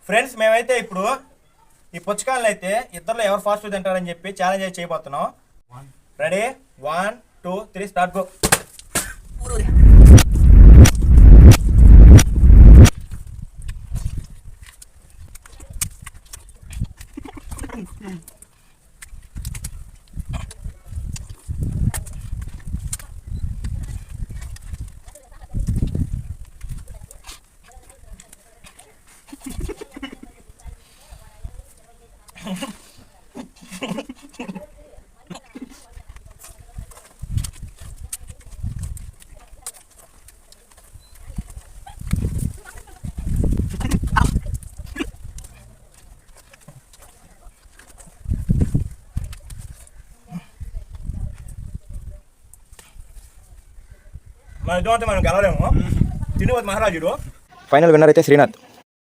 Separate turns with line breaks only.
Friends మేమైతే ఇప్పుడు ఈ పుచ్చకాయలు అయితే ఇద్దరులో ఎవరు ఫాస్ట్ తింటారని చెప్పి ఛాలెంజ్ అయితే చేయబోతున్నాం. Ready 1 2 3 start go. మన ఇద్దరు మనం గెలవలేము. తినిపోతే మహారాజుడు.
ఫైనల్ విన్నర్ అయితే శ్రీనాథ్.